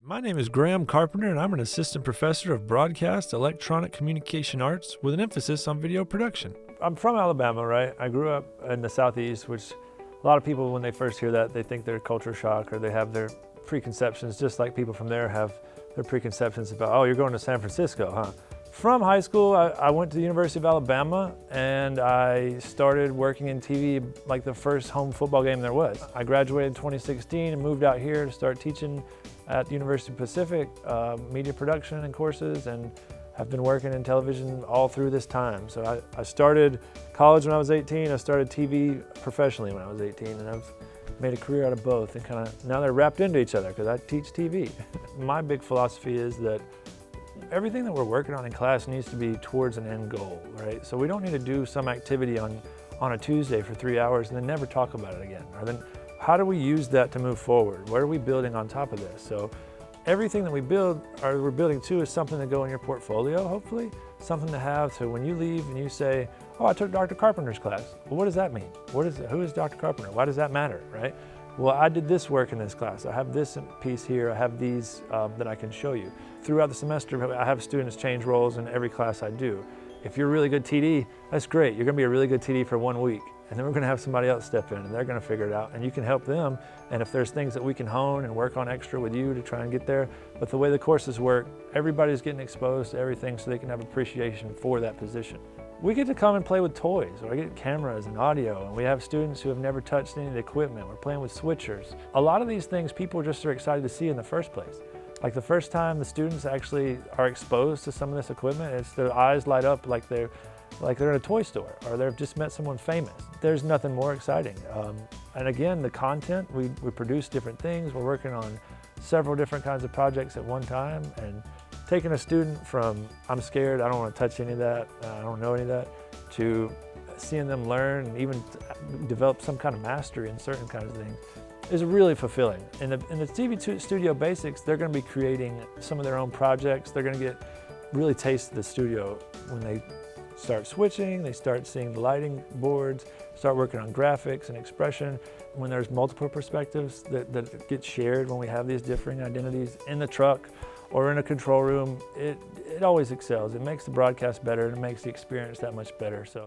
My name is Graham Carpenter, and I'm an assistant professor of broadcast electronic communication arts with an emphasis on video production. I'm from Alabama, right? I grew up in the Southeast, which a lot of people, when they first hear that, they think they're culture shock or they have their preconceptions, just like people from there have their preconceptions about, oh, you're going to San Francisco, huh? From high school, I went to the University of Alabama and I started working in TV like the first home football game there was. I graduated in 2016 and moved out here to start teaching at the University of Pacific, media production and courses, and have been working in television all through this time. So I started college when I was 18, I started TV professionally when I was 18, and I've made a career out of both, and kind of now they're wrapped into each other because I teach TV. My big philosophy is that everything that we're working on in class needs to be towards an end goal, right? So we don't need to do some activity on a Tuesday for 3 hours and then never talk about it again. Or then how do we use that to move forward? What are we building on top of this? So everything that we build, or we're building to, is something to go in your portfolio, hopefully. Something to have so when you leave and you say, oh, I took Dr. Carpenter's class. Well, what does that mean? Who is Dr. Carpenter? Why does that matter, right? Well, I did this work in this class. I have this piece here. I have these that I can show you. Throughout the semester, I have students change roles in every class I do. If you're a really good TD, that's great. You're gonna be a really good TD for 1 week. And then we're gonna have somebody else step in and they're gonna figure it out and you can help them. And if there's things that we can hone and work on extra with you to try and get there. But the way the courses work, everybody's getting exposed to everything so they can have appreciation for that position. We get to come and play with toys, or I get cameras and audio, and we have students who have never touched any of the equipment. We're playing with switchers. A lot of these things people just are excited to see in the first place. Like the first time the students actually are exposed to some of this equipment, it's their eyes light up like they're in a toy store, or they've just met someone famous. There's nothing more exciting. And again, the content, we produce different things. We're working on several different kinds of projects at one time, and taking a student from, I'm scared, I don't want to touch any of that, I don't know any of that, to seeing them learn and even develop some kind of mastery in certain kinds of things is really fulfilling. In the TV Studio Basics, they're going to be creating some of their own projects. They're going to get really taste the studio when they start switching, they start seeing the lighting boards, start working on graphics and expression. When there's multiple perspectives that get shared, when we have these differing identities in the truck or in a control room, it always excels. It makes the broadcast better and it makes the experience that much better. So.